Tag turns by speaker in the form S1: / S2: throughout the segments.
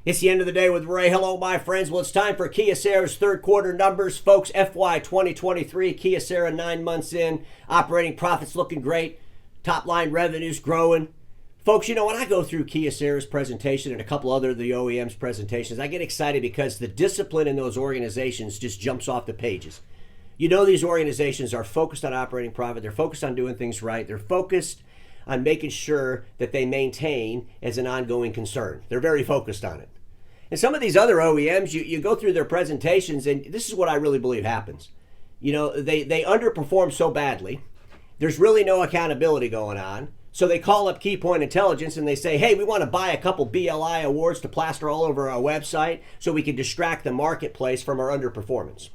S1: It's the end of the day with Ray. Hello, my friends. Well, it's time for Kyocera's third quarter numbers. Folks, FY 2023, Kyocera 9 months in. Operating profits looking great. Top line revenues growing. Folks, you know, when I go through Kyocera's presentation and a couple other of the OEM's presentations, I get excited because the discipline in those organizations just jumps off the pages. You know, these organizations are focused on operating profit. They're focused on doing things right. They're focused on making sure that they maintain as an ongoing concern. They're very focused on it. And some of these other OEMs, you go through their presentations, and this is what I really believe happens. You know, they underperform so badly. There's really no accountability going on. So they call up Key Point Intelligence and they say, hey, we want to buy a couple BLI awards to plaster all over our website so we can distract the marketplace from our underperformance.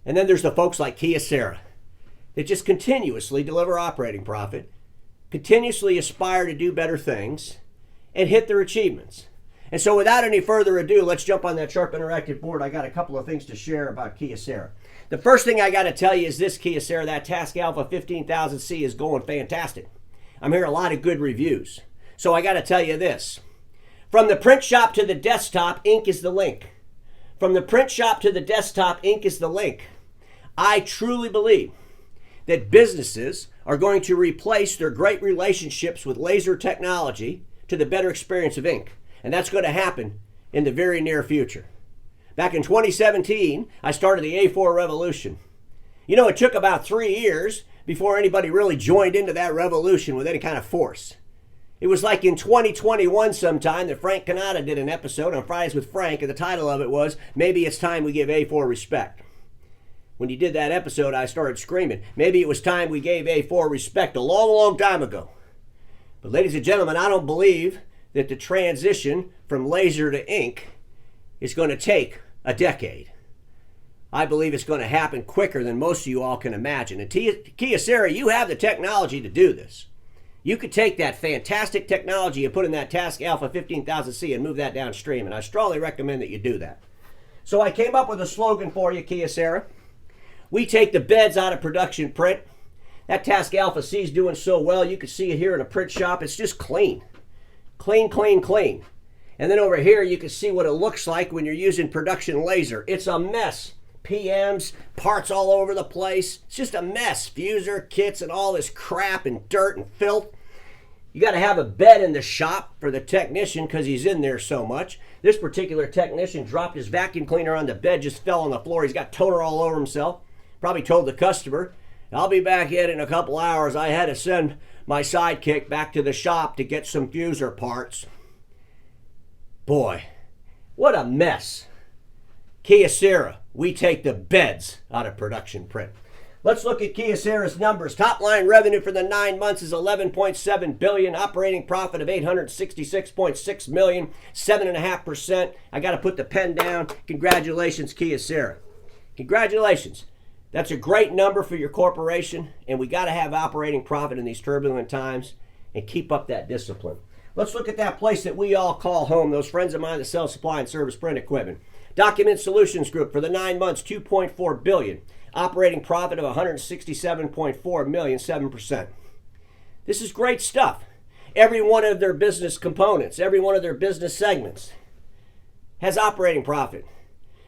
S1: And then there's the folks like Kyocera that just continuously deliver operating profit, continuously aspire to do better things, and hit their achievements. And so without any further ado, let's jump on that Sharp Interactive board. I got a couple of things to share about Kyocera. The first thing I got to tell you is this, Kyocera, that Task Alpha 15000C is going fantastic. I'm hearing a lot of good reviews. So I got to tell you this. From the print shop to the desktop, ink is the link. From the print shop to the desktop, ink is the link. I truly believe that businesses are going to replace their great relationships with laser technology to the better experience of ink. And that's going to happen in the very near future. Back in 2017, I started the A4 revolution. You know, it took about 3 years before anybody really joined into that revolution with any kind of force. It was like in 2021 sometime that Frank Canada did an episode on Fridays with Frank, and the title of it was, Maybe It's Time We Give A4 Respect. When he did that episode, I started screaming, maybe it was time we gave A4 respect a long, long time ago. But ladies and gentlemen, I don't believe that the transition from laser to ink is going to take a decade. I believe it's going to happen quicker than most of you all can imagine. And Kyocera, you have the technology to do this. You could take that fantastic technology and put in that Task Alpha 15000C and move that downstream, and I strongly recommend that you do that. So I came up with a slogan for you, Kyocera. We take the beds out of production print. That Task Alpha C is doing so well, you can see it here in a print shop. It's just clean. Clean, clean, clean. And then over here, you can see what it looks like when you're using production laser. It's a mess. PMs, parts all over the place. It's just a mess. Fuser, kits, and all this crap and dirt and filth. You got to have a bed in the shop for the technician because he's in there so much. This particular technician dropped his vacuum cleaner on the bed, just fell on the floor. He's got toner all over himself. Probably told the customer, I'll be back in a couple hours. I had to send my sidekick back to the shop to get some fuser parts. Boy, what a mess. Kyocera, we take the beds out of production print. Let's look at Kyocera's numbers. Top line revenue for the 9 months is $11.7 billion. Operating profit of $866.6 million, 7.5%. I got to put the pen down. Congratulations, Kyocera. Congratulations. That's a great number for your corporation, and we got to have operating profit in these turbulent times and keep up that discipline. Let's look at that place that we all call home, those friends of mine that sell supply and service print equipment. Document Solutions Group for the 9 months, $2.4 billion. Operating profit of $167.4 million, 7%. This is great stuff. Every one of their business components, every one of their business segments has operating profit.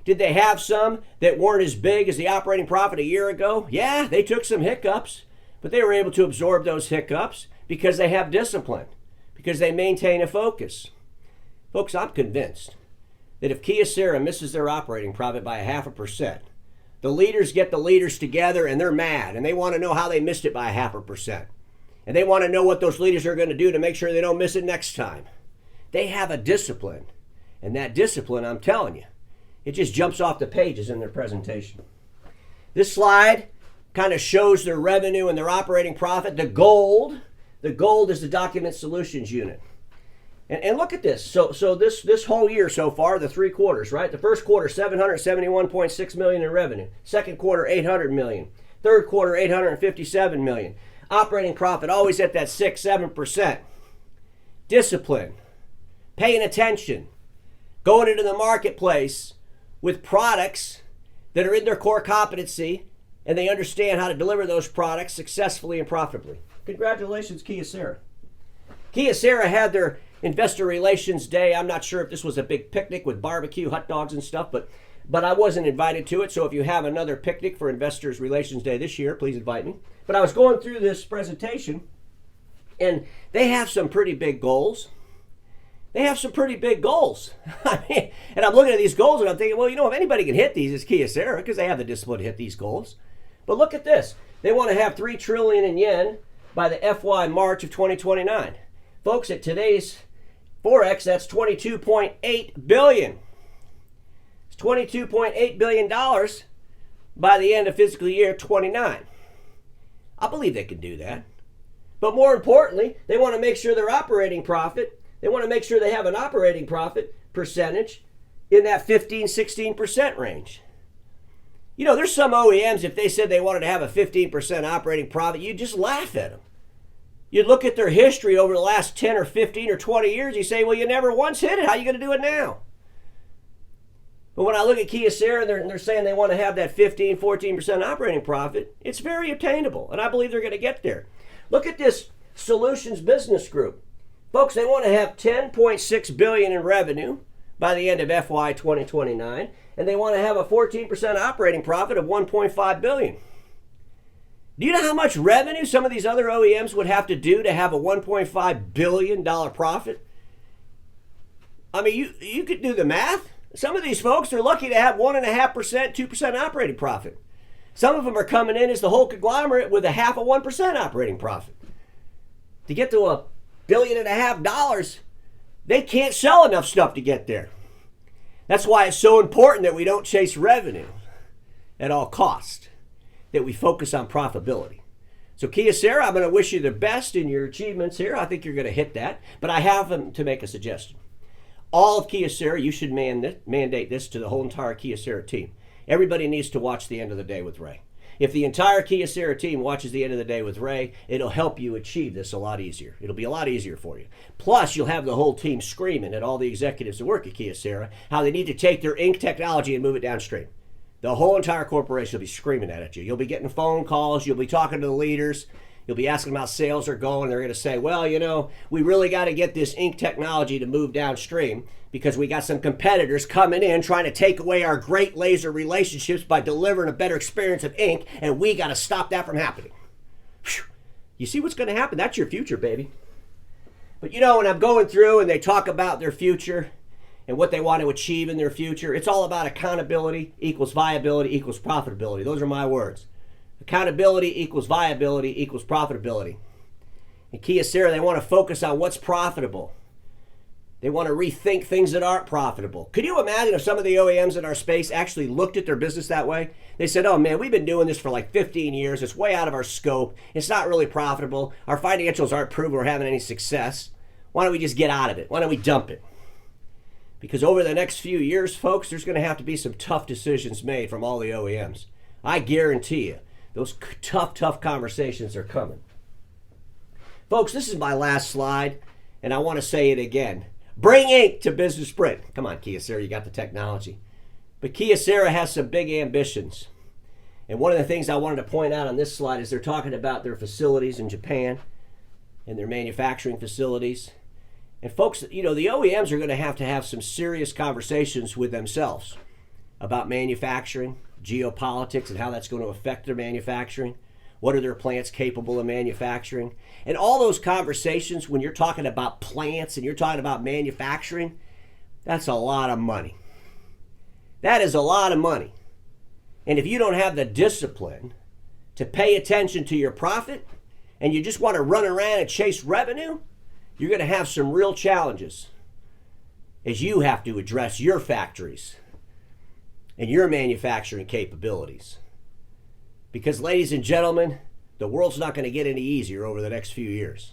S1: Did they have some that weren't as big as the operating profit a year ago? Yeah, they took some hiccups, but they were able to absorb those hiccups because they have discipline, because they maintain a focus. Folks, I'm convinced that if Kyocera misses their operating profit by 0.5%, the leaders get the leaders together and they're mad and they want to know how they missed it by 0.5%. And they want to know what those leaders are going to do to make sure they don't miss it next time. They have a discipline, and that discipline, I'm telling you, it just jumps off the pages in their presentation. This slide kind of shows their revenue and their operating profit. The gold is the Document Solutions unit. And look at this. So this whole year so far, the 3 quarters, right? The first quarter, $771.6 million in revenue. Second quarter, $800 million. Third quarter, $857 million. Operating profit always at that 6-7%. Discipline, paying attention, going into the marketplace with products that are in their core competency, and they understand how to deliver those products successfully and profitably. Congratulations, Kyocera. Kyocera had their Investor Relations Day. I'm not sure if this was a big picnic with barbecue, hot dogs and stuff, but I wasn't invited to it. So if you have another picnic for Investors Relations Day this year, please invite me. But I was going through this presentation, and they have some pretty big goals. They have some pretty big goals. I mean, and I'm looking at these goals and I'm thinking, well, if anybody can hit these, it's Kyocera, because they have the discipline to hit these goals. But look at this. They want to have 3 trillion in yen by the FY March of 2029. Folks, at today's Forex, that's $22.8 billion. It's $22.8 billion by the end of fiscal year 29. I believe they can do that. But more importantly, they want to make sure their operating profit, they want to make sure they have an operating profit percentage in that 15-16% range. There's some OEMs, if they said they wanted to have a 15% operating profit, you'd just laugh at them. You'd look at their history over the last 10 or 15 or 20 years, you say, well, you never once hit it. How are you going to do it now? But when I look at Kyocera and they're saying they want to have that 15-14% operating profit, it's very attainable, and I believe they're going to get there. Look at this Solutions Business Group. Folks, they want to have $10.6 billion in revenue by the end of FY 2029, and they want to have a 14% operating profit of $1.5 billion. Do you know how much revenue some of these other OEMs would have to do to have a $1.5 billion profit? I mean, you could do the math. Some of these folks are lucky to have 1.5%, 2% operating profit. Some of them are coming in as the whole conglomerate with a 0.5% operating profit. To get to $1.5 billion, they can't sell enough stuff to get there. That's why it's so important that we don't chase revenue at all costs, that we focus on profitability. So Kyocera, I'm going to wish you the best in your achievements here. I think you're going to hit that. But I have to make a suggestion. All of Kyocera, you should mandate this to the whole entire Kyocera team. Everybody needs to watch the end of the day with Ray. If the entire Kyocera team watches the end of the day with Ray, it'll help you achieve this a lot easier. It'll be a lot easier for you. Plus, you'll have the whole team screaming at all the executives that work at Kyocera how they need to take their ink technology and move it downstream. The whole entire corporation will be screaming at you. You'll be getting phone calls. You'll be talking to the leaders. You'll be asking them how sales are going. They're going to say, well, we really got to get this ink technology to move downstream because we got some competitors coming in trying to take away our great laser relationships by delivering a better experience of ink, and we got to stop that from happening. Whew. You see what's going to happen? That's your future, baby. But when I'm going through and they talk about their future and what they want to achieve in their future, it's all about accountability equals viability equals profitability. Those are my words. Accountability equals viability equals profitability. In Kyocera, they want to focus on what's profitable. They want to rethink things that aren't profitable. Could you imagine if some of the OEMs in our space actually looked at their business that way? They said, oh man, we've been doing this for like 15 years. It's way out of our scope. It's not really profitable. Our financials aren't proving we're having any success. Why don't we just get out of it? Why don't we dump it? Because over the next few years, folks, there's going to have to be some tough decisions made from all the OEMs. I guarantee you, those tough conversations are coming. Folks, this is my last slide, and I want to say it again. Bring ink to Business Sprint. Come on, Kyocera, you got the technology. But Kyocera has some big ambitions. And one of the things I wanted to point out on this slide is they're talking about their facilities in Japan and their manufacturing facilities. And folks, the OEMs are going to have some serious conversations with themselves about manufacturing, geopolitics, and how that's going to affect their manufacturing. What are their plants capable of manufacturing? And all those conversations, when you're talking about plants and you're talking about manufacturing, that's a lot of money. That is a lot of money. And if you don't have the discipline to pay attention to your profit and you just want to run around and chase revenue, you're going to have some real challenges as you have to address your factories and your manufacturing capabilities. Because, ladies and gentlemen, the world's not going to get any easier over the next few years.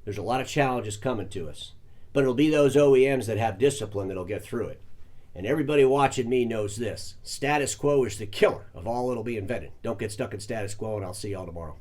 S1: There's a lot of challenges coming to us. But it'll be those OEMs that have discipline that'll get through it. And everybody watching me knows this. Status quo is the killer of all that'll be invented. Don't get stuck in status quo, and I'll see y'all tomorrow.